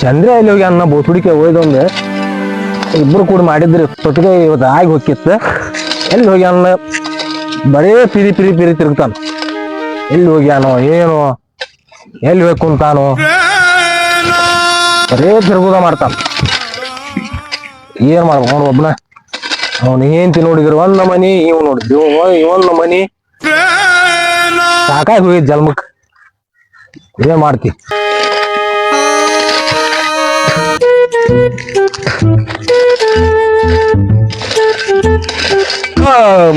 ಚಂದ್ರ ಎಲ್ಲಿ ಹೋಗಿ ಅನ್ನ ಬೋಸುಡಿಕೆ ಹೋಯ್ದೊಂದು ಇಬ್ರು ಕೂಡ ಮಾಡಿದ್ರಿ ತೊಟ್ಟಿಗೆ ಇವತ್ತು ಆಗಿ ಹೋಗಿತ್ತು. ಎಲ್ಲಿ ಹೋಗಿ ಅನ್ನ ಬರೇ ಪಿರಿ ಪಿರಿ ಪಿರಿ ತಿರುಗ್ತಾನ. ಎಲ್ಲಿ ಹೋಗ್ಯಾನೋ ಏನೋ, ಎಲ್ಲಿ ಹೋಗಿ ಕುಂತಾನೋ, ಬರೇ ತಿರುಗುದ ಮಾಡ್ತಾನ. ಏನ್ ಮಾಡ್ಬೇಕು ನೋಡು ಒಬ್ನ. ಅವನು ಏಂತಿ ನೋಡಿದ್ರು ಒಂದ್ ಮನಿ, ಇವ್ ನೋಡಿದ್ರು ಇವೊಂದ್ ಮನಿ. ಸಾಕಾಗಿ ಹೋಗಿದ್ ಜನ್ಮಕ್. ಏನ್ ಮಾಡ್ತಿ?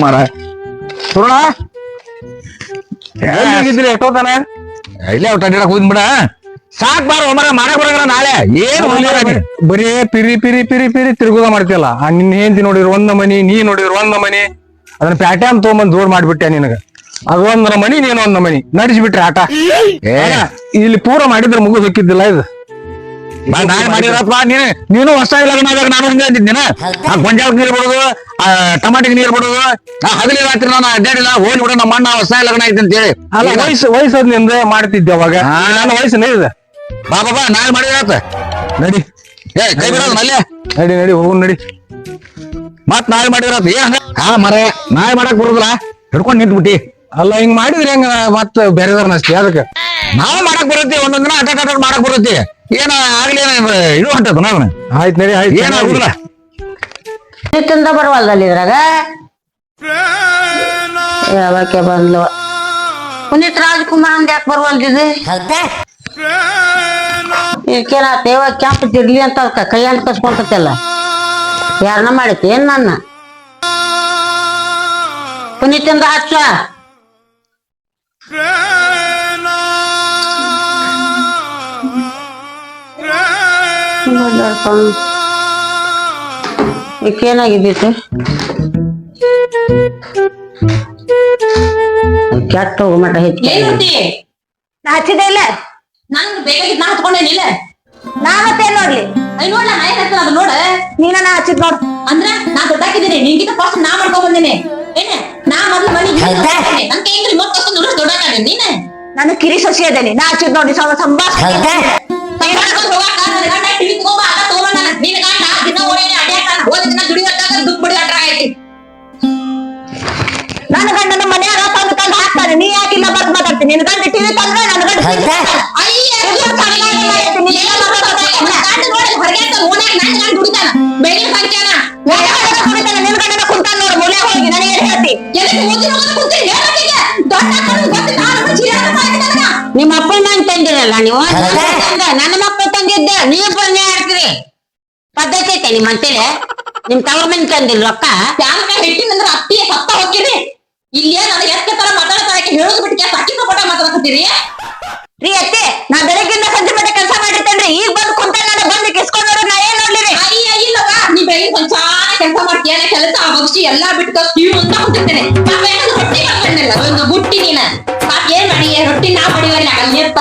ಮರ ಸುರಣ ಎಲ್ಲಿಗಿದ್ರಿ ಎಷ್ಟೋತಾನ? ಇಲ್ಲೇ ಅಡ್ಡಾಡಕ್ ಹೋದ್ ಬಿಡ. ಸಾಕ್ ಬಾರ ಮರ ಮಾಡಕ್ ಬರಲ್ಲ ನಾಳೆ. ಏನು ಬರೀ ಪಿರಿ ಪಿರಿ ಪಿರಿ ಪಿರಿ ತಿರುಗುದ ಮಾಡ್ತಿಯಲ್ಲ. ನಿನ್ ಹೆಂಡತಿ ನೋಡಿದ್ರು ಒಂದ್ ಮನಿ, ನೀ ನೋಡಿದ್ರು ಒಂದ್ ಮನಿ. ಅದನ್ನ ಪ್ಯಾಟ್ಯಾನ್ ತಗೊಂಬಂದ್ ಜೋಡ್ ಮಾಡ್ಬಿಟ್ಟೆ ನಿನಗ. ಅದು ಒಂದ್ ಮನಿ, ನೀನ್ ಒಂದ್ ಮನಿ ನಡೆಸ್ಬಿಟ್ರಿ ಆಟ. ಇಲ್ಲಿ ಪೂರ ಮಾಡಿದ್ರೆ ಮುಗಿದ್ ಹೊಕ್ಕಿದ್ದಿಲ್ಲ ಇದು. ನಾಳೆ ಮಾಡಿರಪ್ಪ. ನೀನು ಹೊಸ ಲಗ್ನ ಆದಾಗ ನಾನು ಹಂಗ ಅಂದಿದ್ದೀನ. ಗೊಂಜಾಳಕ್ ನೀರ್ ಬಿಡೋದು, ಟಮಾಟಿಗೆ ನೀರ್ ಬಿಡೋದು. ಹಗಲಿ ರಾತ್ರಿ ನಾನು ಅಡ್ಡಾಡಿಲ್ಲ. ಹೋಗಿ ಬಿಡ ನಮ್ಮ ಅಣ್ಣ ಹೊಸ ಲಗ್ನ ಐತೆ ಅಂತ ಹೇಳಿ. ಅಲ್ಲ ವಯಸ್ಸದ್ನಿಂದ ಮಾಡ್ತಿದ್ದೆ ಅವಾಗ. ನನ್ನ ವಯಸ್ಸನೇ ಇದೆ. ಬಾ ನಾಳೆ ಮಾಡಿರತ್ತ. ನಡಿ ಕೈ ಬಿಡೋದು ಅಲ್ಲೇ. ನಡಿ ಹೋಗ್ ನಡಿ. ಮತ್ ನಾಳೆ ಮಾಡಿರತ್ತ. ಮರ ನಾಳೆ ಮಾಡಕ್ ಬರುದಿಲ್ಲ, ಹಿಡ್ಕೊಂಡ್ ನಿಂತ್ಬಿಟ್ಟಿ. ಅಲ್ಲ ಹಿಂಗ್ ಮಾಡಿದ್ರಿ ಹೆಂಗ ಮತ್ ಬೇರೆದಾರನ ಅಷ್ಟೇ. ಅದಕ್ಕೆ ನಾವು ಮಾಡಕ್ ಬರುತ್ತೆ. ಒಂದೊಂದ್ ದಿನ ಅಡ್ಡ ಮಾಡಕ್ ಬರುತ್ತೆ. ಏನ ಆಗ್ಲಿ ಇದು ಹೊಂಟದ ನಾವು. ಆಯ್ತು ನಡಿ. ಆಯ್ತು ಏನಾಗುದಿಲ್ಲ. ತಿಂದ ಬರವಲ್ದಲ್ಲಿ ಇದ್ರಾಗ ಯಾವಕ್ಕೆ ಬಂದ್ಲು. ಪುನೀತ್ ರಾಜ್ಕುಮಾರ್ ಅಂದ್ ಯಾಕೆ ಬರವಲ್ದಿದೆ? ಇದಕ್ಕೇನಾತ ಇವಾಗ ಕ್ಯಾಂಪ್ ತಿರ್ಲಿ ಅಂತ ಕೈ ಅಂತ ಕಸ್ಕೊಂತಲ್ಲ. ಯಾರನ್ನ ಮಾಡೈತಿ ಏನ್ ನನ್ನ ಪುನೀತಿಂದ ಹಚ್ಚ. ಏನಾಗಿದ್ದಿತ್ತು? ಕೆಟ್ಟ ಹೋಗ ಮಟ ಹಚ್ಚಿದೆ ಇಲ್ಲ. ನಂಗ್ ಬೇಕಾಗಿದ್ ನಾ ಹಚ್ಕೊಂಡೇನಿಲ್ಲ. ನಾ ಮತ್ತೇನ್ ನೋಡ್ಲಿ? ನೋಡ್ಲ ನಾ ಏನ್ ಹಚ್ಚ ನೋಡ. ನೀನ ನಾ ಹಚ್ಚಿದ್ ನೋಡ್ ಅಂದ್ರ ನಾ ದೊಡ್ಡಾಕಿದ್ದೀನಿ. ನಿನ್ಗಿಂತ ಫಸ್ಟ್ ನಾ ಮಾಡ್ಕೊಂಡ್ ಬಂದೇನೆ. ಏನ ನಾ ಮೊದ್ಲು ಮನಿ ನನ್ ಕೈ ರಿಮೋಟ್ ಕಸ್ಕೊಂಡ್ ನೋಡ ದೊಡ್ಡಾಕ ನೀನ. ನಾನು ಕಿರಿ ಸೊಸಿ ಅದೇನಿ. ನಾ ಹಚ್ಚಿದ್ ನೋಡಿ ಸಂಭಾಷ ನನ್ನ ಗಂಡನ ಮನ್ಯಾಗ ತಂದು ತಂದು ಹಾಕ್ತಾನೆ. ನೀ ಯಾಕಿಲ್ಲ ಬಂದ್ ಮಾತಾಡ್ತೀನಿ. ನಿನ್ ಗಂಡ ಟಿವಿ ತಂದ್ರೆ ನನ್ನ ಗಂಡ ಬೇರೆ ಸಂಖ್ಯಾನ ನಿನ್ ಗಂಡನ ಕುಂತಾನ ನೋಡು ಮೂಲೆ ಹೋಗಿ. ನನಗೆ ಹೇಳ್ತಿ ನಿಮ್ಮ ಅಪ್ಪನ ಮನೆ ತಂದಿರಲ್ಲ ನೀವು. ನನ್ನ ಮಕ್ಕಳು ತಂದಿದ್ದ ನೀವು ಬಂದೇ ಆಡ್ತೀರಿ. ಪದ್ಧತಿ ಐತೆ ನಿಮ್ ಅಂತೇಳಿ. ನಿಮ್ ತವ್ರ ಮನೆ ತಂದಿಲ್ಲ ರೊಕ್ಕ. ಯಾಕ ಹೆಟ್ಟಿನಂದ್ರ ಅತ್ತಿಯ ಸತ್ತ ಹೋಗಿರಿ. ಇಲ್ಲೇ ನನಗೆ ಎಷ್ಟ ತರ ಮಾತಾಡ್ತಾರಕ್ಕೆ ಹೇಳೋದು ಬಿಟ್ಟು ಅಕ್ಕಿ ಸಪೋಟ ಮಾತಾಡ್ತೀರಿ. ರೀ ಅತ್ತೆ, ನಾ ಬೆಳಗ್ಗಿಂದ ಸಂಜೆ ಮತ್ತೆ ಕೆಲಸ ಮಾಡಿರ್ತೇನ್ರಿ. ಈಗ ಬಂದು ಕುಂತ ನಾನು ಬಂದು ಕಿಸ್ಕೊಂಡ್ರು ನಾ ಏನ್ ನೋಡ್ಲಿರಿ? ಅಯ್ಯ ಇಲ್ಲವ, ನೀ ಬೆಳಿಗ್ಗೆ ಒಂದ್ ಕೆಲಸ ಮಾಡ್ತೀಯ. ಕೆಲಸ ಬಗ್ಸಿ ಎಲ್ಲಾ ಬಿಟ್ಟು ನೀವು ಅಂತ ಕುಂತಿರ್ತೇನೆ. ರೊಟ್ಟಿ ಮಾಡ್ಕೊಂಡಲ್ಲ ಒಂದು ಬುಟ್ಟಿ ನೀನ. ಏನ್ ಮಾಡಿ ರೊಟ್ಟಿ ನಾ ಬಡಿವಲ್ಲ ಅಲ್ಲಿ ಇರ್ತ.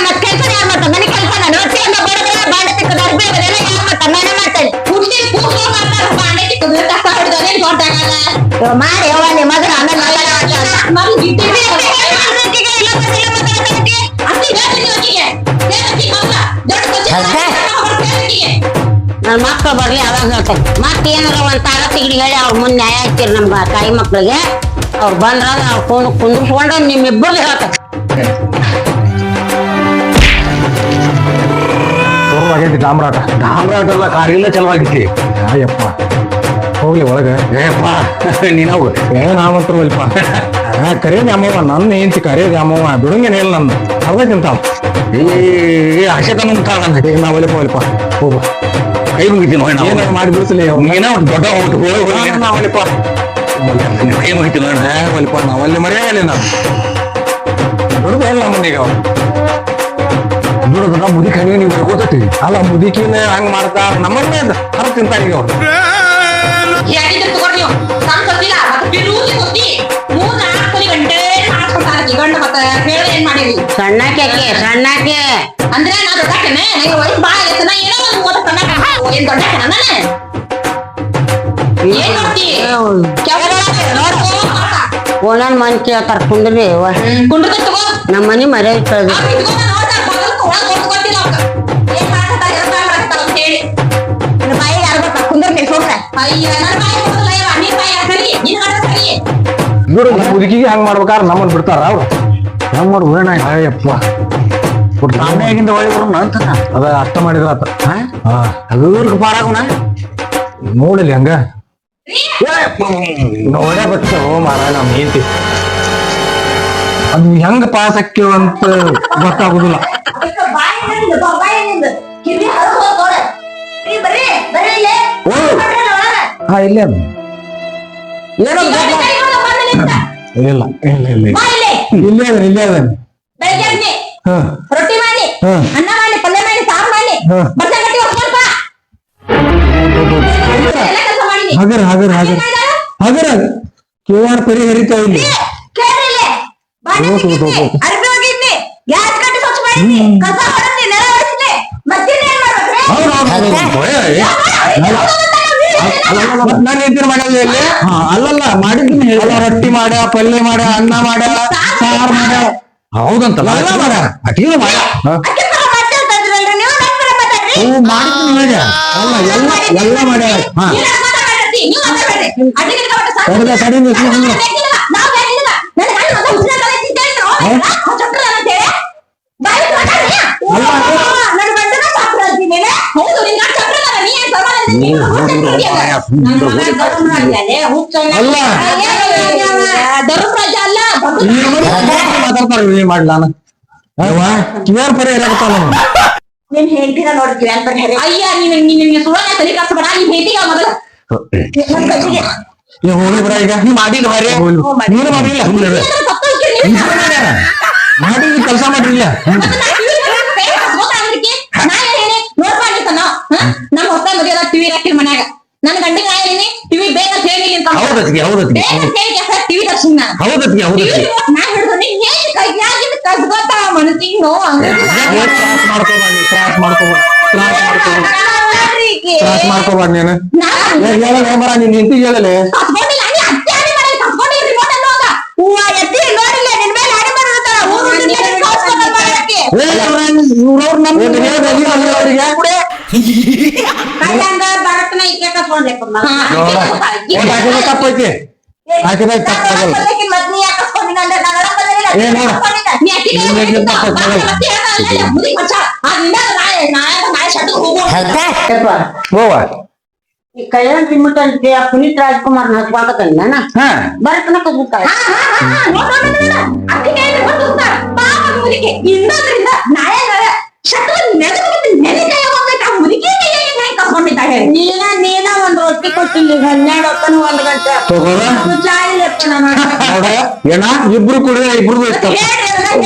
ಮತ್ ಕೆಲಸ ಯಾರು ಮಾಡ್ತಾರೆ? ಮನೆ ಕೆಲಸ ನಾನು ರೊಟ್ಟಿ ಅಂತ ಬಡದ್ರೆ ಬಾಂಡೆ ತಿಕ್ಕದ ಅರ್ಬಿ ಅದೆಲ್ಲ ಯಾರು ಮಾಡ್ತಾರೆ? ನಾನೇ ಮಾಡ್ತೇನೆ. ಹುಟ್ಟಿ ಕೂತ್ಕೊ ಮಾಡ್ತಾರ. ಬಾಂಡೆ ತಿಕ್ಕದ ಕಸ ಹೊಡೆದೋದೇನ್ ದೊಡ್ಡಾಗಲ್ಲ ಮಾಡಿ ಯಾವ ನಿಮ್ಮ ಮಗನ ಆಮೇಲೆ ನನ್ ಮಕ್ಳು ಬರ್ಲಿ ಅವಾಗ ಹೇಳ್ತೇನೆ. ಮತ್ ಏನಾರ ಒಂದ್ ತಾರ ತಿಗಡಿ ಹೇಳಿ ಅವ್ರ ಮುಂದೆ ನ್ಯಾಯ ಹಾಕ್ತಿರಿ ನಮ್ಗ ತಾಯಿ ಮಕ್ಳಿಗೆ. ಅವ್ರು ಬಂದ್ರ ಅವ್ರು ಕುಂದ್ರಿಸ್ಕೊಂಡು ನಿಮ್ಮಿಬ್ಬರು ಹೇಳ್ತಾರೆ. ಡಾಮ್ರಾಟ ಎಲ್ಲ ಕಾರಿಲ್ಲ ಚಲವಾಗೈತಿ. ಅಯ್ಯಪ್ಪ ಹೋಗ್ಲಿ ಒಳಗ. ನೀನವು ನಾವಂತರ ಅಲ್ಪ ಕರೇದಿ ಅಮ್ಮವ್ವ. ನನ್ನ ಹೆಂಡತಿ ಕರೇದಿ ಅಮ್ಮವ್ವ ಬಿಡುಂಗೇನ ಇಲ್ಲ. ನನ್ನ ಅರ್ಧ ತಿಂತಾವ. ಹಸೆತನ ಈಗ ನಾವ್ ಒಲಿಪ ಒಲಿಪ ಹೋಗ ಕೈ ಮುಗಿತೀನಿ. ಏನಾರು ಮಾಡಿ ಬಿಡಿಸಲಿ. ನೀನ ದೊಡ್ಡ ಒಲಿಪ ಕೈ ಮುಗಿತೀನಿ. ಒಲಿಪ ನಾವ್ ಅಲ್ಲಿ ಮರೆಯಾಗಲಿ. ನಾನು ದುಡ್ದು ಹೇಳ ನಮ್ಮನ್ನೀಗ ದುಡ್ದು ಮುದಿ ಕಣಿ ನೀವು ಗೊತ್ತೈತಿ. ಅಲ್ಲ ಮುದಿಕಿನ ಹಂಗ ಮಾಡ್ತಾರ. ನಮ್ಮನ್ನೇ ಹರ ತಿಂತಾರ ಈಗ ಅವ್ರು. ಸಣ್ಣಕ್ಕೆ ಸಣ್ಣಕ್ಕೆ ಅಂದ್ರೆ ನಾ ದೊಡ್ಡಾಕನೆ. ನನಗೆ ವಯಸ್ಸು ಬಾಳ ಆಗೈತೆ. ನಾ ಏನೋ ಒಂದು ಓದ ಸಣ್ಣ ಏನ್ ದೊಡ್ಡಾಕನ ನಾನು ಏನ್ ಮಾಡ್ತಿ? ಒಂದೊಂದ್ ಮನ್ ಕೇಳ್ತಾರ ಕುಂದ್ರಿ. ಕುಂಡ್ರ ತಗೋ. ನಮ್ಮ ಮನಿ ಮರ್ಯಾದೆ ಕಳ್ದ. ಏನ್ ಮಾಡ್ತಾರೆ ಅಯ್ಯ ನನ್ನ ಬಾಯಿ ಕೊಡಲ್ಲ ಇವ ನೀನ್ ಬಾಯಿ ಸರಿ ನೀನ್ ಗಂಡ ಸರಿ ನೋಡು ಮುದುಕಿಗೆ ಹಂಗ್ ಮಾಡ್ಬೇಕಾರ ನಮ್ಮನ್ ಬಿಡ್ತಾರ ಅವ್ರು ಹೆಂಗ್ ಮಾಡುದು ಏನ ಅಯ್ಯಪ್ಪ ಸಾಮ್ಯಾಗಿಂದ ಒಳಗೆ ಬರೋಣ ಅಂತ ಅದ ಅರ್ಥ ಮಾಡಿದ್ರ ಆತ ಹಾ ಅದ್ರಿಗೆ ಪಾರಾಗುಣ ನೋಡಲಿ ಹಂಗ ನೋಡೇ ಬಿಟ್ಟು ಮಾರ ನಮ್ ಹೆಂಡತಿ ಅದು ಹೆಂಗ್ ಪಾಸ್ ಆಕ್ಕಿವ ಅಂತ ಗೊತ್ತಾಗುದಿಲ್ಲ ಬಾಯಿನಿಂದ ಕಿವಿ ಹರಿದು ನೋಡ ನೀ ಬರ್ರಿ ಬರ್ರಿ ಇಲ್ಲೇ ಹಾ ಇಲ್ಲೇ ಅದು. ಏನೋ ಇಲ್ಲ ಇಲ್ಲ ಇಲ್ಲ ಬಾ ಇಲ್ಲೇ ಇಲ್ಲೇ ಅದ ಇಲ್ಲೇ ಅದ ಬೆಳಗ್ಗೆ ಅದ್ನಿ ಹಾ ರೊಟ್ಟಿ ಮಾಡಿ ಹಾ. ಅನ್ನ ಮಾಡಿ ಪಲ್ಯ ಮಾಡಿ ಸಾರು ಮಾಡಿ ಹಾ. ಬರ್ತಾ ಗಟ್ಟಿ ಹೊಡ್ಕೊಳ್ಪ ಎಲ್ಲ ಕೆಲಸ ಮಾಡಿ ಹಗರ್ ಹಗರ್ ಹಗರ್ ಹಗರ್ ಕೇಳಾರ ಪರಿ ಹರಿತಾ ಇಲ್ಲಿ ಕೇಳ್ರಿ ಇಲ್ಲೇ ಬಾಂಡೆ ಹೋಗು, ಹೋಗು, ತಿಕ್ಕಿದ್ನಿ, ಹೋಗು. ಅರ್ಬಿ ಒಗಿದ್ನಿ, ಗ್ಯಾಸ್ ಕಟ್ಟಿ ಸ್ವಚ್ಛ ಮಾಡಿದ್ನಿ, ಕಸ ಹೊಡೆದ್ನಿ, ನೆಲ ಒರೆಸಿದ್ನಿ, ಮತ್ತಿನ್ನೇನ್ ಮಾಡ್ಬೇಕ್ರಿ? ನಾನು ಹೆಂಡತಿ ಮಾಡೋದು ಇಲ್ಲಿ ಅಲ್ಲಲ್ಲ ಮಾಡಿದ್ದೀನಿ ಎಲ್ಲ ರೊಟ್ಟಿ ಮಾಡ ಪಲ್ಯ ಮಾಡ ಅನ್ನ ಮಾಡ ಸಾರು ಮಾಡ ಹೌದಂತಲ್ಲ ಎಲ್ಲ ಮಾಡ ಅಟಿಗೆ ಮಾಡ ಅಕ್ಕಿ ಪರ ಮಾತಾಡ್ತಿದ್ರಲ್ರಿ, ನೀವು ನನ್ ಪರ ಮಾತಾಡ್ರಿ. ಮಾಡಿದ್ದೀನಿ ಹೇಳ ಅಲ್ಲ ಎಲ್ಲ ಎಲ್ಲ ಮಾಡ್ಯಾಳ ಹಾ. ನೀವ್ ಯಾಕ್ ಮಾತಾಡ್ಬೇಡ್ರಿ? ನೀವ್ ಮಾತಾಡ್ಬೇಡ್ರಿ. ಅಡ್ಡಿಗೆ ಇಟ್ಕೊಂಡ್ಬಿಟ್ಟು ಸಾಕು. ತಡೆದ, ತಡೆದ, ನಾವ್ ಸುಮ್ನೆ. ಬೇಕಿಲ್ಲ, ನಾವ್ ಬೇಕಿಲ್ಲ. ನನ್ನ ಗಂಡ ಮಗ ಹುಚ್ಚಿನ ತಲೆ ತಿಂತೇಳಿ ನಾವು. ಅವ್ನ್ ಚಕ್ರ ಅಂತೇಳಿ. ಬಾಯಿ ಮಾತಾಡ್ರಿ. ನನ್ನ ಗಂಡನ ಚಕ್ರ ಅಂತೀನಿ ನೀನು. ಹೌದು, ನಿನ್ ಗಂಡ ಚಕ್ರ ಅಲ್ಲ, ನೀ ಏನ್ ಸಮಾನ ಅಂತೀನಿ? ಓ, ಹೋಗ್ಬಿಡು, ನನ್ನ ಮಗ ಧರ್ಮರಾಜ ಅಲ್ಲೇ, ಹುಚ್ಚಣ್ಣ. ಅಲ್ಲ. ಧರ್ಮರಾಜ ಅಲ್ಲ, ಮಾತಾಡ್ತಾರ ಏನ್ ಮಾಡ್ಲ ನಾನು ಕಿವ್ಯಾರ ಪರಿ ಇರಾಕತ್ತಾವ ನಿನ್ ಹೆಂಡತಿನ ನೋಡ್ತೀವಿ ಅಂತ ಹೇಳಿ ಅಯ್ಯ ನಿನ್ಗೆ ಸುಳ್ಳ ತಲೆ ಕಾಡ್ಸಬೇಡ ನಿನ್ ಹೆಂಡತಿಗೆ ಮೊದಲ ನನ್ ಕೈಗೆ ನೀವು ಹೋಗ್ಲಿ ಬಿಡ ಈಗ ನೀ ಮಾಡಿಲ್ಲ ಮಾರಿ ನೀನು ಮಾಡಿಲ್ಲ ಮಾಡಿ ಕೆಲಸ ಮಾಡಿಲ್ಲ ನಮ್ಮ ಹೊಸ ಮದುವೆ ಟಿವಿ ಹಾಕಿನ ಮನ್ಯಾಗ ನನ್ ಗಂಡಿಗೆ ಆಯ್ತೀನಿ ಟಿವಿ ಬೇಗ ಹೇಳಿ ಅಂತ ಹೌದತ್ತಿಗೆ ಹೌದತ್ತಿಗೆ ಟಿವಿ ತರ್ಸಿನ ನಾನು ಹೌದತ್ತಿಗೆ ಹೌದತ್ತಿಗೆ ನಾ ಹಿಡಿದು ನೀನ್ ಹೇಗೆ ಕೈಯಾಗಿಂದ ಕಸ್ಕೊತ ಮನಸ್ಸಿಗೆ ನೋವು ತ್ರಾಸ ಮಾಡ್ಕೋಬಾರ್ದು ನೀನು ಹೇಳಲ್ಲ ಮರ ನೀನ್ ನಿಂತಿಗೆ ಹೇಳಲೆ ತಪ್ಪೈತಿ ಹಾಕಿದ ತಪ್ಪಾಗಲ್ಲ ಹೋವ ಈ ಕಲ್ಯಾಣ ರಿಮೋಟ್ ಅಂತ ಪುನೀತ್ ರಾಜ್ಕುಮಾರ್ ಹಚ್ಕೊಳಕತ್ತಲ್ಲ ನಾನ ಹಾ ಬರತನ ಕದ್ಬಿಡ್ತಾಳೆ ಇನ್ನೊಂದ್ರಿಂದ ನಾಯ ನೀನ ಒಂದ್ ರೊಟ್ಟಿ ಕೊಟ್ಟಿಲ್ಲ 12 ಹೊತ್ತನ 1 ಗಂಟೆ ತಗೋರ ನೋಡ ಏನ ಇಬ್ರು ಕುಡಿದ್ರೆ ಇಬ್ರು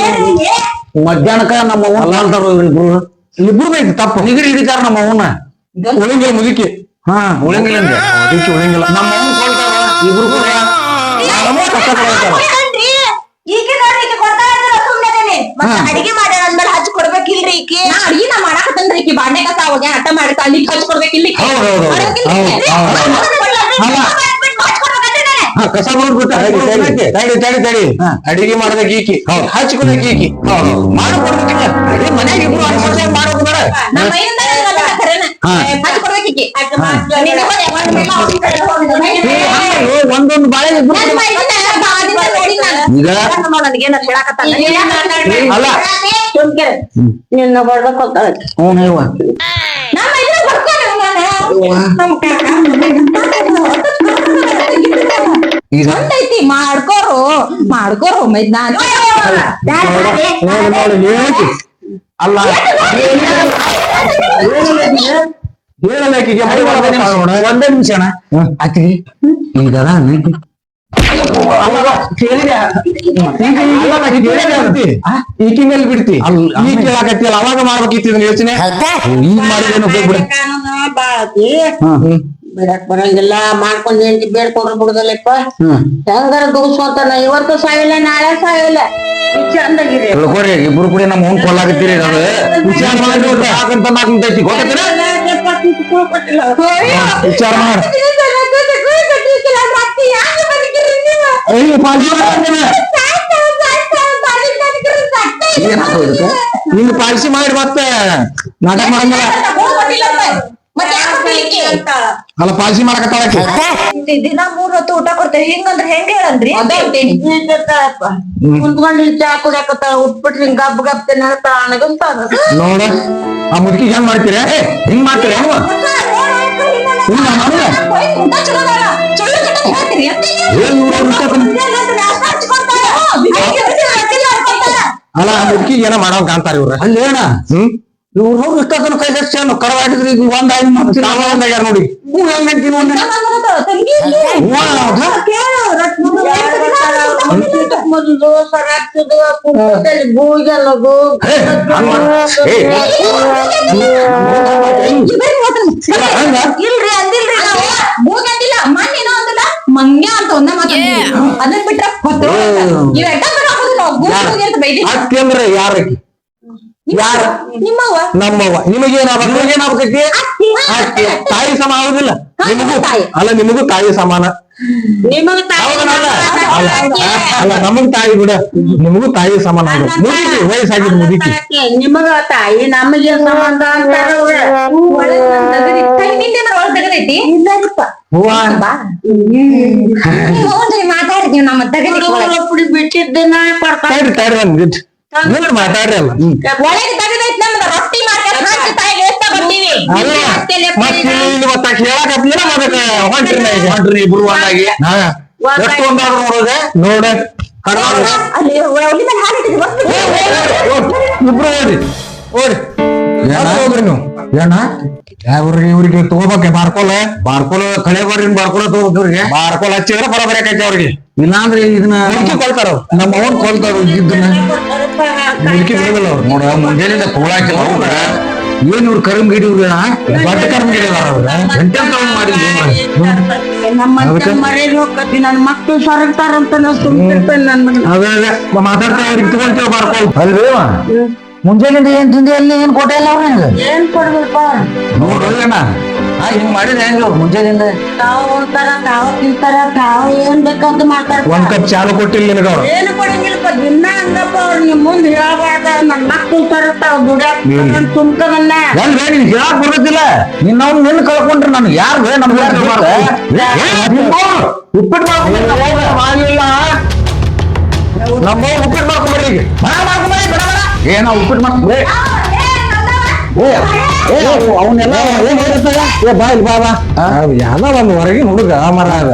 ಮಧ್ಯಾಹ್ನಕ್ಕ ನಮ್ಮ ಅವ್ವನ್ ಕಾಲ್ತಾರ ಇಬ್ರು ಇಬ್ರು ಬೇಕು ತಪ್ಪು ನಿಗರಿ ಹಿಡಿತಾರ ನಮ್ಮ ಅವನ್ನ ಉಳಿಂಗಿಲ್ಲ ಮುದುಕಿ ಹಾ ಉಳಿಂಗಿಲ್ಲ ಅಂದೆ ಮುದುಕಿ ಉಳಿಂಗಿಲ್ಲ ನಮ್ಮ ಅವ್ವನ್ ಕೊಡ್ತಾರ ಇಬ್ರು ಕೂಡ ಕಷ್ಟ ಕೊಡ್ತಾರ ಈಗ ನೋಡ್ರಿ ಈಗ ಕೊಡ್ತಾ ಇದ್ರೆ ಸುಮ್ಮನೆ ಮತ್ತೆ ಅಡಿಗೆ ಮಾಡ್ಯಾರ ಅಂದ್ಮೇಲೆ ಹಚ್ಚಿ ಕೊಡ್ಬೇಕಿಲ್ರಿ ಈಕಿ ನಾ ಅಡಿಗೆ ನಾ ಮಾಡಾಕತ್ತಂದ್ರಿ ಈಕಿ ಬಾಂಡೆ ಕಸ ಹೋಗಿ ಆಟ ಮಾಡ್ತಾ ಅಲ್ಲಿ ಹಚ್ಚಿ ಕೊಡ್ಬೇಕಿಲ್ಲ ಕಸ ಮಾಡ್ಬಿಟ್ಟ ತಡಿ ಅಡಿಗೆ ಮಾಡದ ಗೀಕಿ ಹಚ್ಕೊದ ಗೀಕಿ ಮಾಡ್ಕೊಡ್ಬೇಕಿಲ್ಲ ಮನ್ಯಾಗ ಇಬ್ರು ಮಾಡೋದು ಬೇಡ ನಮ್ಮ ಮೈಯಿಂದ ಹಚ್ಚಿ ಕೊಡ್ಬೇಕೀಕಿ ಒಂದೊಂದು ಬಾಳೆ ಇಬ್ರು ಈಗ ಅಲ್ಲ ನಿನ್ನ ಬರ್ಬೇಕು ಹ್ಞೂ ಈಗ ಐತಿ ಮಾಡ್ಕೋರು ಮೈದಾನ ಅಲ್ಲ ಹೇಳಲ್ಲ ಆಕಿಗೆ ಮೈ ಮಾಡ್ತಾನೆ ನೋಡ ಒಂದೇ ನಿಮಿಷ ಅಣ್ಣ ಆಕಿಗೆ ಈಗ ಈಕಿ ಮೇಲೆ ಬಿಡ್ತಿ ಅಲ್ಲ, ಈಗ ಕೇಳಾಕತ್ತಿಯಲ್ಲ ಅವಾಗ ಮಾಡ್ಬೇಕಿತ್ತು ಇದನ್ನ ಯೋಚನೆ ಈಗ ಮಾಡಿದೇನು ಹೋಗ್ಬಿಡ ಬಿಡಕ್ ಬರಂಗಿಲ್ಲ ಮಾಡ್ಕೊಂಡ್ ಹೆಂಡತಿ ಬೇಡ್ಕೊಂಡ್ರು ಬಿಡುದಲ್ಲಪ್ಪ ಹ್ಮ್ ಹೆಂಗಾರ ದುಗ್ಸ್ಕೊಂತಾನ ಇವತ್ತು ಸಾವಿಲ್ಲ ನಾಳೆ ಸಾವಿಲ್ಲ ಚಂದಾಗಿರಿ ತಿಳ್ಕೊರಿ ಇಬ್ರು ಕೂಡ ನಮ್ಮ ಅವ್ನ್ ಕೊಲ್ಲಾಕತ್ತೀರಿ ಅದು ವಿಚಾರ ಮಾಡಿ ಸಾಕಂತ ಮಾತಂತೈತಿ ಗೊತ್ತೈತಿನ ವಿಚಾರ ಮಾಡ ಏನಾಗ್ತದೆ ಇದಕ್ಕೆ ನಿಂಗೆ ಪಾಲಿಸಿ ಮಾಡಿ ಮತ್ತೆ ನಾಟಕ ಮಾಡಂಗಿಲ್ಲ ಮತ್ತೆ ಅಲ್ಲ ಪಾಲಿಸಿ ಮಾಡಕತ್ತಾಳಕ್ಕೆ ದಿನ 3 ಹೊತ್ತು ಊಟ ಕೊಡ್ತೇವೆ ಹಿಂಗಂದ್ರೆ ಹೆಂಗ್ ಹೇಳನ್ರಿ ಕುಂತ್ಕೊಂಡು ಚಾ ಕುಡಿಯಾಕತ್ತಾಳ ಉಟ್ಬಿಟ್ರಿ ಹಿಂಗ್ ಗಬ್ ಗಬ್ ತಿನ್ನತ್ತ ಅಣಗಂತಾನ ನೋಡ ಆ ಮುದುಕಿ ಹೆಂಗ್ ಮಾಡ್ತೀರ ಹಿಂಗ್ ಮಾಡ್ತೀರ ನೀವು ಊಟ ಚಲೋ ಬೇಡ ಚೊಳ್ಳು ಚಟ ಹೇಳ್ತೀರಿ ಅಲ್ಲ ಆ ಮುದುಕಿ ಏನೋ ಮಾಡೋ ಕಾಣ್ತಾರ ಇವ್ರ ಅಲ್ಲಿ ಏನ ಇವ್ರು ಹೋಗಿ ಇಷ್ಟೊತ್ತನ ಕೈ ಸಚ್ಚ ಕಡವಾಡಿದ್ರಿ ಈಗ ಒಂದಾಗ್ಯಾರ ನೋಡಿ ಮೊದಲು ಸರಾಕ್ತದ ಕುಂಟದಲ್ಲಿ ಗೂಗಲ್ಲದು ಇಲ್ರಿ ಅಂದಿಲ್ರಿ ನಾವು ಮೂಗಂದಿಲ್ಲ ಮಣ್ಣೇನೋ ಅಂದಿಲ್ಲ ಮಂಗ್ಯ ಅಂತ ಒಂದ ಮಾತಾಡ್ತೀವಿ ಅದನ್ ಬಿಟ್ರ ಇವ್ ಎಡ್ಡ ಬರ ಹಾಕೋದಿಲ್ಲ ಗೂಗಿ ಅಂತ ಬೈದಿ ಅತ್ತಂದ್ರೆ ಯಾರಕ್ಕೆ ಯಾರ ನಿಮ್ಮವ್ವ ನಮ್ಮವ್ವ ನಿಮಗೇನಾಗ್ಬೇಕೈತಿ ತಾಯಿ ಸಮ ಆಗುದಿಲ್ಲ ನಿಮಗೂ ಅಲ್ಲ ನಿಮಗೂ ತಾಯಿ ಸಮಾನ ನಿಮಗ ಅಲ್ಲ ಅಲ್ಲ ನಮಗ್ ತಾಯಿ ಬಿಡ ನಿಮಗೂ ತಾಯಿ ಸಮಾನ ಆಗುತ್ತೆ ಮುದುಕಿ ವಯಸ್ಸಾಗಿದ್ದು ಮುದುಕಿ ನಿಮಗ ತಾಯಿ ನಮಗೆ ಸಂಬಂಧ ಅಂತಾರ ಒಳಗೈತಿ ಹೂವ ಮಾತಾಡಿದ್ವಿ ನಮ್ಮ ಪುಡಿ ಬಿಟ್ಟಿದ್ದೇನ ತಡ್ರಿ ತಡ್ರಿ ಒಂದ್ ನಿಲ್ರಿ ಮಾತಾಡ್ರಿ ಅಲ್ಲ ಒಳಗೆ ತಗದೈತಿ ನಮ್ದ ರೊಟ್ಟಿ ಮಾಡ್ಕೊಂಡು ಹಾಕಿ ತಾಯಿಗೆ ಎಷ್ಟ ಕೊಡ್ತೀವಿ ಅಲ್ಲ ಮತ್ತೆ ಇಲ್ಲಿ ಮತ್ತ ಹೇಳಕತ್ತಿಲ್ಲ ಅದಕ್ಕೆ ಹೊಂಟ್ರಿ ಇಬ್ರು ಒಂದಾಗಿ ಎಷ್ಟು ಒಂದಾದ್ರು ನೋಡೋದ ನೋಡ ಅಲ್ಲಿ ಒಲಿ ಮೇಲೆ ಹಾಲಿಟ್ಟಿದ್ವಿ ಇಬ್ರು ಓಡ್ರಿ ಓಡ್ರಿ ಹೋಗ್ರಿ ನೀವು ಏನ ಇವ್ರಿಗೆ ತಗೋಬೇಕೆ ಬಾರ್ಕೋಲ ಕಳೆ ಬರ್ರಿನ್ ಬಾರ್ಕೋಲ ತಗೋಬೇಕ್ರಿ ಬಾರ್ಕೋಲ್ ಹಚ್ಚಿದ್ರೆ ಬರೋಬರಿ ಆಕೈತಿ ಅವ್ರಿಗೆ ಇಲ್ಲಾಂದ್ರೆ ಇದನ್ನ ಮುದುಕಿ ಕೊಳ್ತಾರ ನಮ್ಮ ಅವ್ನ್ ಕೊಲ್ತಾರ ಇದ್ದನ್ನ ಮುದುಕಿ ಬಿಡುದಿಲ್ಲ ಅವ್ರು ನೋಡ ಮುಂಜಾನೆಯಿಂದ ಕೂಳಾಕಿಲ್ಲ ಅವ್ರ ಏನ್ ಇವ್ರು ಕರ್ಮ್ ಗಿಡಿವ್ರ ಬಟ್ಟ ಕರ್ಮ ಗಿಡಿದಾರ ಅವ್ರ ಎಂತೆಂತ ಮಾಡಿದ್ವಿ ನಮ್ಮ ಮರೇಲಿ ಹೋಗ್ತಿ ನನ್ ಮಕ್ಳು ಸರಗ್ತಾರಂತ ನಾವು ಸುಮ್ನಿರ್ತೇನೆ ನನ್ ಅದೇ ಮಾತಾಡ್ತಾ ಅವ್ರಿಗೆ ತಗೊಂತೇವ್ ಬಾರ್ಕೋಲ್ ಅಲ್ವೇವ ಮುಂಜಾನೆಯಿಂದ ಏನ್ ತಿಂದಿ ಅಲ್ಲಿ ಏನ್ ಕೊಟ್ಟೆ ಇಲ್ಲ ಅವ್ರ ಏನ್ ಕೊಡ್ಬೇಕ ನೋಡ್ರಲ್ಲ ಹಿಂಗ್ ಮಾಡಿದ ಹೆಂಗ ಅವ್ರು ಮುಂಜಾನೆಯಿಂದ ತಾವು ಉಣ್ತಾರ ತಾವು ತಿಂತಾರ ತಾವು ಏನ್ ಬೇಕಂತ ಮಾಡ್ತಾರ ಒಂದ್ ಕಪ್ ಚಾಲು ಕೊಟ್ಟಿಲ್ಲ ನಿನಗ ಅವ್ರು ಏನು ಕೊಡಂಗಿಲ್ಲಪ್ಪ ದಿನ ಹಂಗಪ್ಪ ಅವ್ರು ನಿಮ್ ಮುಂದ್ ಹೇಳ್ಬಾರ್ದ ನನ್ ಮಕ್ಳು ತರತಾವ ದುಡ್ಯಾಕ ತುಂಬ್ಕದನ್ನ ಹೆಂಗ್ರೆ ನೀನ್ ಹೇಳಕ್ ಬರೋದಿಲ್ಲ ನೀನ್ ನಾವು ನಿನ್ನ ಕಳ್ಕೊಂಡ್ರೆ ನನ್ಗೆ ಯಾರು ನಮ್ಗೆ ಉಪ್ಪಿಟ್ಟು ಮಾಡಿಲ್ಲ ನಮ್ಮ ಉಪ್ಪಿಟ್ಟು ಮಾಡ್ಕೊಂಬರಿ ಈಗ ಏನ ಉಪ್ಪಿಟ್ಟು ಮಾಡ್ಕೊಂಡ್ರೆ ಅವನ್ನೆಲ್ಲ ಏನ್ ಹೇಳ್ತಾರ ಏ ಬಾ ಇಲ್ಲಿ ಬಾ ಯಾವ್ದೋ ಒಂದ್ ಹೊರಗಿನ ಹುಡುಗ ಮರ ಅದ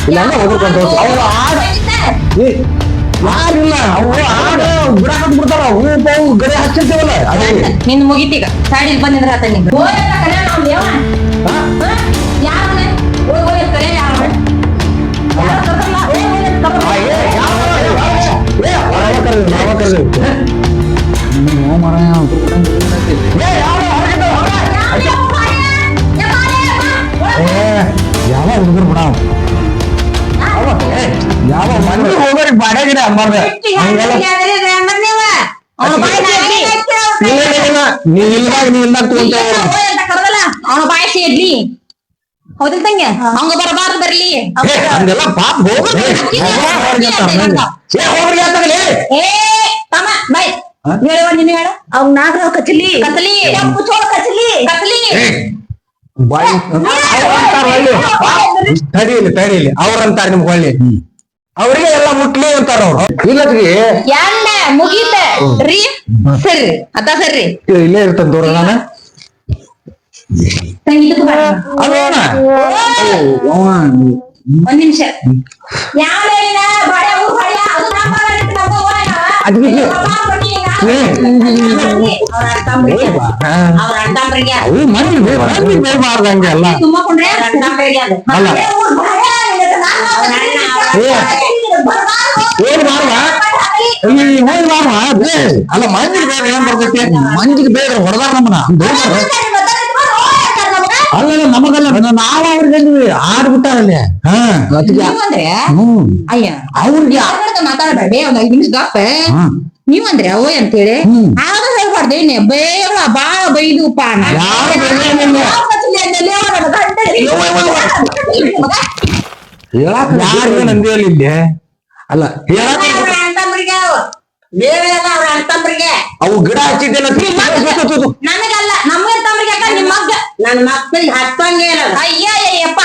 ಇಲ್ಲ ಹೋಗ್ಕೊಂಡು ಅವ್ರು ಆಡ ಯಾರಿಲ್ಲ ಅವು ಆಡ ಗಿಡ ಬಿಡ್ತಾರ ಅವು ಗರಿ ಹಚ್ಚಿರ್ತೇವಲ್ಲ ಅದೇ ನಿಂದ ಮುಗಿತೀಗ ಸಾಡಿಲ್ ಬಂದಿದ್ರ ಆತ ನಿಂದು ನಾವ ಕರೆದೇವಿ ಯಾವ ಹುಡುಗರು ಬಿಡ ಯಾವ ಮಂದಿ ಹೋಗೋರಿ ಬಾಡ್ಯಾಗಿರ ಅಮ್ಮಾರ್ದ ನೀ ಇಲ್ದಾಗ ತಗೊಂತೇವ ಅವನ ಬಾಯಿಸಿ ಇಡ್ಲಿ ಹೌದಿಲ್ ತಂಗೆ ಹಂಗ ಬರಬಾರ್ದು ಬರ್ಲಿ ಹಂಗೆಲ್ಲ ಪಾಪ ಹೋಗ್ರಿ ಏ ತಮ್ಮ ಬೈ ಹೇಳುವ ನೀನು ಹೇಳ ಅವ್ ನಾಗರಾವ್ ಕಚಲಿ ಕಸಲಿ ಕಪ್ಪು ಚೋಳ ಕಸಲಿ ಕಸಲಿ ತಡೀಲಿ ಅವ್ರಂತಾರ ನಿಮ್ಗೆ ಒಳ್ಳೆ ಅವ್ರಿಗೆ ಎಲ್ಲ ಮುಟ್ಲಿ ಅಂತಾರ ಅವ್ರು ಇಲ್ಲತ್ಗೆ ಎಲ್ಲ ಮುಗೀತ ರೀ ಸರಿ ಅದ ಸರಿ ಇಲ್ಲೇ ಇರ್ತಂತ ದೂರ ನಾನು ಸಂಗೀತಕ್ಕೆ ಬರ ಅದೇನ ಒಂದ್ ನಿಮಿಷ ಯಾವ ಬಡ ಊರ್ ಬಡ ಅದು ಅವ್ರ ಅಣ್ಣಂಬ್ರಿಗೆ ಅವು ಮಂದಿ ಬೇಬಾರ್ದಂಗೆ ಅಲ್ಲ ತುಂಬಕೊಂಡ್ರೆ ಅಣ್ಣಂಬ್ರಿಗೆ ಅದು ಅಲ್ಲ. ಏನ್ ಮಾಡ್ವಾ ಅಲ್ಲ ಮಂದಿಗೆ ಬೇರೆ ಏನ್ ಬರ್ತೈತಿ ಮಂದಿಗೆ ಬೇರೆ ಹೊಡೆದಾರ ನಮ್ಮನ್ನ ಅಲ್ಲ ನಮಗಲ್ಲ ನಾವ್ ಅವ್ರಿಗೆ ಆಡ್ಬಿಟ್ಟಾರಲ್ಲಿ ನೀವಂದ್ರೆ ಅಯ್ಯ ಅವ್ರಿಗೆ ಮಾತಾಡಬೇಡಿ ಒಂದ್ 5 ನಿಮಿಷ ಗಾಪ ನೀವಂದ್ರೆ ಅವೋ ಅಂತೇಳಿ ಆಗ ಹೇಳ್ಬಾರ್ದೇನೆ ಬೇಡ ಬಾಳ ಬೈದುಪ್ಪ ಯಾರು ನಂದಿಯಲ್ಲಿ ಇಲ್ಲೇ ಅಲ್ಲ ಅವ್ರ ಅಣ್ಣಂಬ್ರಿಗೆ ಅವು ಗಿಡ ಹಚ್ಚಿದ್ದೇನೆ ನನಗಲ್ಲ ನಮ್ಮ ತಮ್ರಿಗೆ ನಿಮ್ಮ ಮಗ್ಗ ನನ್ ಮಕ್ಳಿಗೆ ಹತ್ತಂಗೆ ಇಲ್ಲ ಅದು. ಅಯ್ಯಯ್ಯಪ್ಪ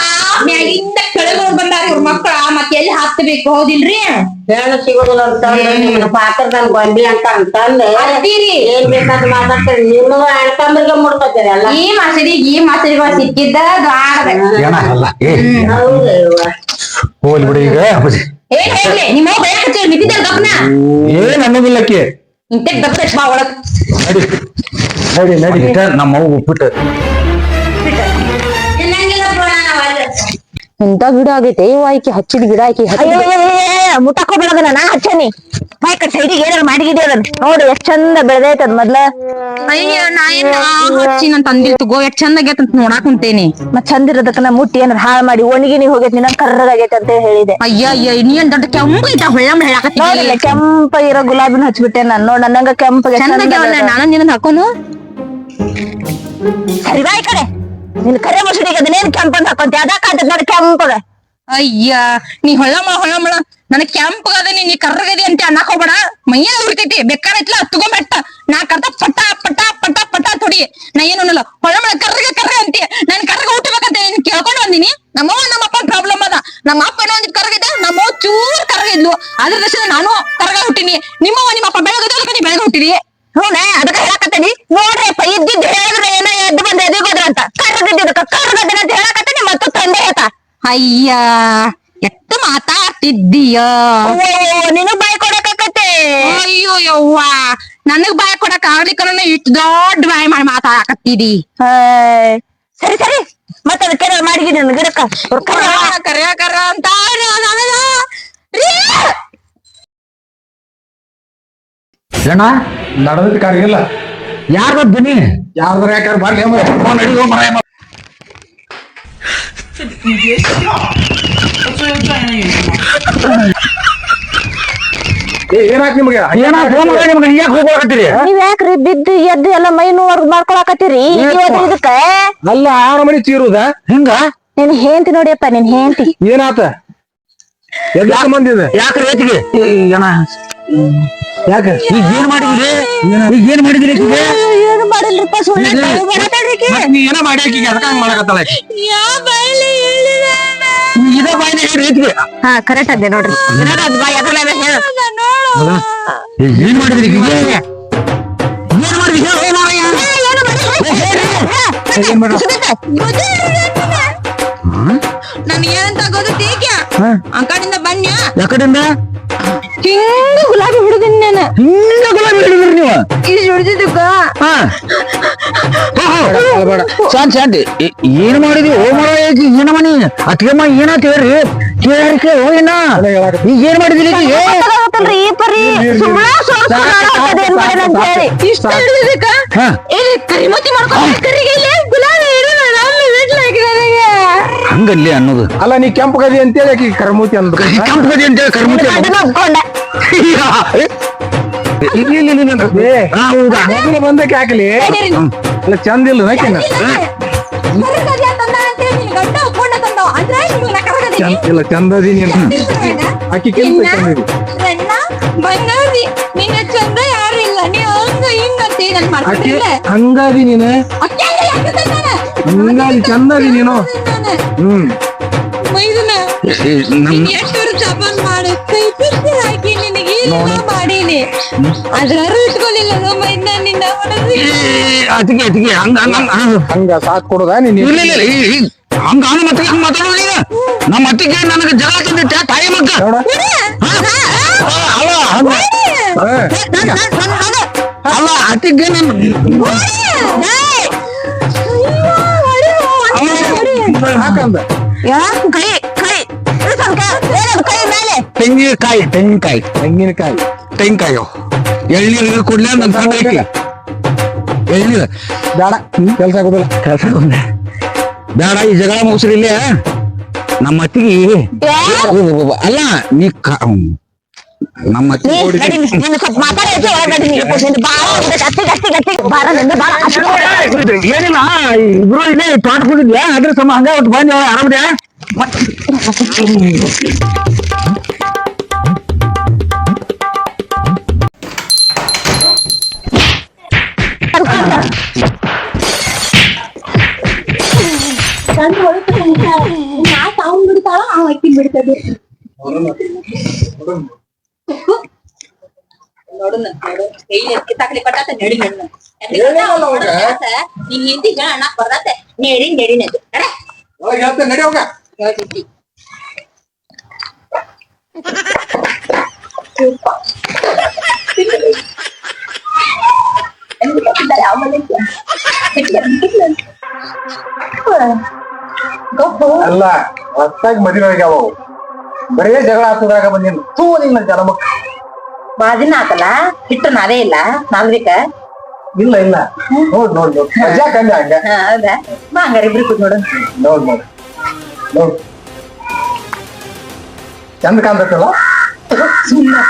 ಮ್ಯಾಗಿಂದ ಕೆಳಗೆ ಬಂದಾರ ಇವ್ರ ಮಕ್ಕಳ ಮತ್ತೆ ಎಲ್ಲಿ ಹತ್ತಬೇಕು ಹೌದಿಲ್ರಿ ಹೇಳು ಸಿಗೋದಿಲ್ಲ ಅಂತಂದ್ರೆ ನಿಮ್ನ ಪಾತ್ರದಾಗ ಗೊಂಬಿ ಅಂತ ಅಂತಂದ್ರೆ ಅಂತೀರಿ. ಏನ್ ಬೇಕಾದ್ ಮಾತಾಡ್ತಾರೆ ನಿಮ್ಗ ಅಣ್ತಂದ್ರಿಗೆ ಮುಡ್ಕೊತೀರಿ ಎಲ್ಲ. ಈ ಮಾಸಡಿಗಳು ಸಿಕ್ಕಿದ್ದ ದ್ವಾಡದ ಏನ ಅಲ್ಲ ಹೌದು ಇವ್ವ. ಹೋಗ್ಲಿ ಬಿಡಿ ಈಗ ಏನ್ ಹೇಳ್ಲಿ ನಿಮ್ಮ ಬೇಕಂತ ನಿಂತಿದ್ದ ಗಪ್ನ ಏನ್ ಅನ್ನೋದಿಲ್ಲಕ್ಕೆ ಇಂತ ಗಪ್ಪ ಬಾ ಒಳಗ್ ನಡಿ ನಡಿ ನಡಿ ನಮ್ಮ ಅವ್ವ ಉಪ್ಪಿಟ್ಟು ತಿನ್ನಂಗಿಲ್ಲ ಪುರಾಣ ನಾವಲ್ಲಿ. ಇಂತ ಗಿಡ ಆಗೈತೆ ಇವ ಆಕಿ ಹಚ್ಚಿದ ಗಿಡ ಆಕಿ ಮುಟ್ಟಕೋಬೇಡ ನಾ ಹಚ್ಚನಿ ಬಾಯ್ಕ ಸೈಡಿಗೆ ಏನಾರ ಮಾಡಿಗಿಡಿ ಅದನ್ನ ನೋಡಿ ಎಷ್ಟ್ ಚಂದ ಬೆಳೆದೈತೆ ಅದ್ ಮೊದ್ಲ ಅಯ್ಯ ನಾ ಏನ್ ಹಚ್ಚಿ ನನ್ ತಂದಿಲ್ ತಗೋ ಎಷ್ಟ್ ಚಂದ ಆಗೈತೆ ಅಂತ ನೋಡಾಕ್ ಕುಂತೇನಿ ಮತ್ ಚಂದ ಇರೋದಕ್ಕ ನಾ ಮುಟ್ಟಿ ಏನಾರ ಹಾಳ್ ಮಾಡಿ ಒಣಗಿನಿ ಹೋಗೈತಿ ನಿನ್ನ ಕರ್ರಗಾಗೈತೆ ಅಂತ ಹೇಳಿದೆ ಅಯ್ಯ ನೀ ಏನ್ ದೊಡ್ಡ ಕೆಂಪು ಐತ ಹೊಳ್ಳ ಹೇಳಾಕತ್ತಿ ನೋಡಿಲ್ಲ ಕೆಂಪ ಇರೋ ಗುಲಾಬಿನ ಹಚ್ಬಿಟ್ಟೆ ನಾನು ನೋಡ್ ನನ್ನಂಗ ಕೆಂಪಗೆ ಚಂದ ನಾನು ನಿನ್ನ ಹಾಕೋನು ಸರಿ ಬಾಯ್ ಕಡೆ ನಿನ್ ಕರೆ ಮುಸುಡಿಗೆ ಅದನ್ನೇನ್ ಕೆಂಪಂತ ಹಾಕೊಂತಿ ಅದಕ್ಕಾದ ನೋಡಿ ಕೆಂಪಗ ಅಯ್ಯ ನೀ ಹೊಳ್ಳ ನನಗ್ ಕೆಂಪಗದನಿ ನೀ ಕರ್ರಗದಿ ಅಂತ ಅನ್ನಕ್ ಹೋಗ್ಬೇಡ ಮೈಯೆಲ್ಲ ಉರಿತೈತಿ ಬೇಕಾರೈತ್ಲ ಹತ್ಕೊಂಡ್ಬಿಟ್ಟ ನಾ ಕರ್ದ ಪಟ ಪಟ ಪಟ ಪಟ ತೊಡಿ ನಾ ಏನು ಅನ್ನಲ್ಲ ಹೊಳ್ಳ ಕರ್ರಗ ಅಂತೀಯ ನನ್ ಕರ್ರಗ ಹುಟ್ಟಬೇಕಂತ ನೀನ್ ಕೇಳ್ಕೊಂಡ್ ಬಂದಿನಿ ನಮ್ಮವ್ವ ನಮ್ಮಪ್ಪ ಪ್ರಾಬ್ಲಮ್ ಅದ ನಮ್ಮ ಅಪ್ಪ ಏನೋ ಒಂದಿಟ್ ಕರ್ಗಿದ್ದ ನಮ್ಮವ್ವ ಚೂರ್ ಕರ್ಗಿದ್ಲು ಅದ್ರ ದಶದ ನಾನು ಕರ್ಗ ಹುಟ್ಟಿನಿ ನಿಮ್ಮವ್ವ ನಿಮ್ಮಪ್ಪ ಬೆಳಗದ ನೀ ಬೆಳಗ ಹುಟ್ಟಿರಿ ಹ್ಞೂನೆ ಅದಕ್ಕ ಹೇಳಕತ್ತೀನಿ ನೋಡ್ರಿಪ್ಪ ಇದ್ದಿದ್ದು ಹೇಳಿದ್ರೆ ಏನೋ ಎದ್ದು ಬಂದ ಎದಿಗೋದ್ರ ಅಂತ ಕರ್ಗದಿದ್ದಕ್ಕ ಕರ್ಗದಿನ ಅಂತ ಹೇಳಕತ್ತೀನಿ ಮತ್ತು ತಂದೆ ಆತ ಅಯ್ಯ ಎತ್ತ ಮಾತಾಡ್ತಿದ್ದೀಯ ನೀನು ಬಾಯ್ ಕೊಡಕತ್ತೆ ಅಯ್ಯೋ ಯವ್ವ ನನಗ್ ಬಾಯ್ ಕೊಡಕ್ ಆಗ್ಲಿಕ್ಕ ಇಟ್ ದೊಡ್ಡ ಬಾಯ್ ಮಾಡಿ ಮಾತಾಡಕತ್ತೀರಿ ಸರಿ ಸರಿ ಮತ್ತೆ ಅದಕ್ಕೆ ಮಾಡಿದ್ದೀನಿ ನನ್ನ ಗಿಡಕ್ಕ ಕರ ಅಂತ ಏನ ನಡೆದ ಕಾರ್ಗಿಲ್ಲ ಯಾರ ಬನ್ನಿ ಯಾರ್ದಾರ ಯಾಕಾರ ಬರ್ಲಿ ನಡಿಯೋ ಮರ ಏನಾಕ್ ನಿಮ್ಗೆ ನಿಮ್ಗೆ ಯಾಕೆ ಹೋಗ್ತೀರಿ ನೀವ್ ಯಾಕ್ರಿ ಬಿದ್ದು ಎದ್ದು ಎಲ್ಲ ಮೈ ನೋವು ಮಾಡ್ಕೊಳಕತ್ತೀರಿ ಇದಕ್ಕ ಅಲ್ಲ ಆಣ ಮನಿ ಚೀರುದ ಹಿಂಗ ನಿನ್ ಹೇಂತಿ ನೋಡಿಯಪ್ಪ ನಿನ್ ಹೇಂತಿ ಏನಾತ ಎದ್ರ ಸಂಬಂಧಿದೆ ಯಾಕ್ರಿ ಏತಿಗೆ ಏನ ಯಾಕ ಈಗ ಏನ್ ಮಾಡಿದ್ರಿ ಈಗ ಏನ್ ಮಾಡಿದ್ರಿ ಈಕಿಗೆ? ಏನು ಮಾಡಿಲ್ರಿಪ್ಪ ಸುಳ್ಳು ಮತ್ತ್ ನೀ ಏನೋ ಮಾಡಿ ಆಕಿಗೆ ಅದಕ್ಕ ಹಂಗ್ ಮಾಡಕತ್ತಾಳ ಆಕಿ. ಇದೇ ಬಾಯಿನ ಹೇಳ್ರಿ ಏತಿಗೆ ಹಾ ಕರೆಕ್ಟ್ ಅದೇ ನೋಡ್ರಿ ಅದ್ ಬಾಯ್ ಅದ್ರಲ್ಲ ಹೇಳ ಹೌದಾ? ಏನ್ ಮಾಡಿದ್ರಿ ಈಕಿಗೆ? ಏನ್ ಮಾಡಿದ್ರಿ ಹೇಳು, ಏನ್ ಮಾರಾಯ? ಏನ್ ಮಾಡ್ರ ನನ್ ಏನಂತ ಗೊತ್ತೇಕ ಆ ಕಡೆಯಿಂದ ಬನ್ಯ ಯಾಕಡೆಯಿಂದ ಹಿಂಗ ಗುಲಾಬಿ ಹುಡುಗನ್ ನಾನು ಹಿಂಗ ಗುಲಾಬಿ ಹಿಡಿದ್ರಿ ನೀವು ಇಲ್ಲಿ ಹಿಡಿದಿದ್ದಕ್ಕ ಹಾ ಶಾಂತ್ ಶಾಂತಿ ಏನ್ ಮಾಡಿದ್ವಿ ಓ ಮಾಡೋ ಏನ ಮನಿ ಅತ್ಗೆಮ್ಮ ಏನಾತ್ ಹೇಳ್ರಿ ಕೇಳ್ರಿಕೆ ಓ ಏನ ಈಗ ಏನ್ ಮಾಡಿದ್ರಿ ಈಕಿಗೆ? ಈ ಪರಿ ಸುಮ್ಮನೆ ಏನ್ ಮಾಡಿದ ಅಂತ ಹೇಳಿ ಇಷ್ಟ ಹಿಡಿದಿದ್ದಕ್ಕ ಹಾ ಇಲ್ಲಿ ಕರಿಮತಿ ಮಾಡ್ಕೊಂಡು ಕರಿಗೆ ಇಲ್ಲಿ ಗುಲಾಬಿ ಹಿಡಿದ ನಮ್ಮ ಬಿಡ್ಲ ನನಗೆ ಹಂಗಲ್ಲಿ ಅನ್ನೋದು ಅಲ್ಲ ನೀ ಕೆಂಪು ಗದಿ ಅಂತೇಳಿ ಆಕಿ ಕರ್ಮೂತಿ ಅಂದ್ರು ಕೆಂಪು ಗದಿ ಅಂತೇಳಿ ಕರ್ಮುತಿ ಒಪ್ಕೊಂಡೆ ಹೌದಾ ಮೊದಲು ಬಂದಕ್ಕೆ ಹಾಕಲಿ ಅಲ್ಲ ಚಂದ ಇಲ್ಲ ನಾಕಿನ ಕರಗದಿ ಅಂತಂದ ಅಂತೇಳಿ ನಿನ್ ಗಂಡ ಒಪ್ಕೊಂಡ ತಂದವ ಅಂದ್ರೆ ನಿಮ್ಗೆ ನಾ ಕರಗದಿ ಇಲ್ಲ ಚಂದದಿ ನೀನು ಆಕಿ ಕೆಂಪು ಚಂದದಿ ರಣ್ಣ ಬಂಗಾರಿ ನಿನ್ನ ಚಂದ ಯಾರು ಇಲ್ಲ ನೀ ಹಂಗ ಹಿಂಗ ಅಂತ ನನ್ ಆಕಿ ಮಾಡ್ತಿಲ್ಲ ಹಂಗಾದಿ ನೀನು ಹಂಗಾದಿ ಚಂದದಿ ನೀನು ಮೈದನ ನೀನ್ ಎಷ್ಟರು ಜಪಾನ್ ಮಾಡು ಕೈ ಬಿಟ್ಟು ಹಾಕಿ ನಿನಗೆ ಇಲ್ಲ ಮಾಡೀನಿ ಅದ್ರಾರು ಇಟ್ಕೊಳ್ಳಿಲ್ಲ ಮೈದನ ನಿನ್ನ ಹೊಡೆದಿ ಅತಿಗೆ ಅತಿಗೆ ಹಂಗ ಹಂಗ ಹಂಗ ಸಾಥ್ ಕೊಡೋದ ನೀನ್ ಇಲ್ಲ ಇಲ್ಲ ಹಂಗ ಮತ್ತೆ ಹಂಗ ಮಾತಾಡೋದು ಈಗ ನಮ್ಮ ಅತ್ತಿಗೆ ನನಗೆ ಜಗಳ ತಂದಿಟ್ಟೆ ತಾಯಿ ಮಕ್ಕ ನೋಡ ಅಲ್ಲ ಹಂಗ ಅಲ್ಲ ಅತ್ತಿಗೆ ನನ್ನ ಹಾಕಂದ ಕೈ ಕೈ ಏನದು ಕೈ ಮೇಲೆ ತೆಂಗಿನಕಾಯಿ ತೆಂಗಿನಕಾಯಿ ತೆಂಗಿನಕಾಯಿ ತೆಂಗಿನಕಾಯಿ ಎಳ್ನೀರು ಕೊಡ್ಲಿ ನನ್ನ ತಂದೆ ಆಕಿ ಎಳ್ನೀರು ಬೇಡ ಕೆಲ್ಸ ಆಗೋದಿಲ್ಲ ಕೆಲಸ ಬೇಡ ಈ ಜಗಳ ಮುಗಿಸ್ರಿ ಇಲ್ಲೇ ನಮ್ಮ ಅತ್ತಿಗೆ ಅಲ್ಲ ನೀ ನಮ್ಮ ಅತ್ತಿಗೆ ನೀನು ಸ್ವಲ್ಪ ಮಾತಾಡಿ ಒಳಗಡೆ ಬಾಳ ಗಟ್ಟಿ ಗಟ್ಟಿ ಗಟ್ಟಿ ಬಾರ ನಿಂದು ಬಾಳ ಏನಿಲ್ಲ ಇಬ್ರು ಇಲ್ಲೇ ತೋಟ ಹೋಗಿದ್ಯಾ ಅದ್ರ ಸಮ ಹಂಗ ಒಟ್ಟು ಬಂದ್ ಆರಾಮದ್ಯಾ ಹಾಕಿ ಬಿಡ್ತದೆ ನೋಡು ಕೈಲಿ ಕಿತ್ತಾಕ್ಲಿ ಪಟ್ಟಾತ ನಡಿ ನೋಡು ನೀನ್ ಹಿಂದಿ ಜನ ಅಣ್ಣ ಬರ್ದಾತೆ ನಡಿ ನಡಿ ನಡಿ ಹೋಗ ಹೇಳ್ತಿದ್ದಿ ಅಲ್ಲ ಹೊತ್ತಾಗಿ ಮದುವೆ ಆಗ್ಯಾವ ಅವು. ಬರೇ ಜಗಳ ಹಾಕೋದ್ರಾಗ ಬಂದಿನ ತೂ ನಿನ್ನ ಜಲಮಕ್ ಬಾದಿನ ಆತಲ್ಲ ಹಿಟ್ಟು ನಾವೇ ಇಲ್ಲ ನಾಲ್ರಿಕ ಇಲ್ಲ ಇಲ್ಲ ನೋಡ್ ನೋಡ್ ನೋಡ್ ಮಜಾ ಕಂಡ ಹಂಗ ಹೌದಾ ಬಾ ಹಂಗಾರ ಇಬ್ರು ಕೂತ್ ನೋಡು ನೋಡ್ ನೋಡ್ ನೋಡ್ ಚಂದ ಕಾಣ್ತೈತಲ್ಲ ಸುಮ್ಮನೆ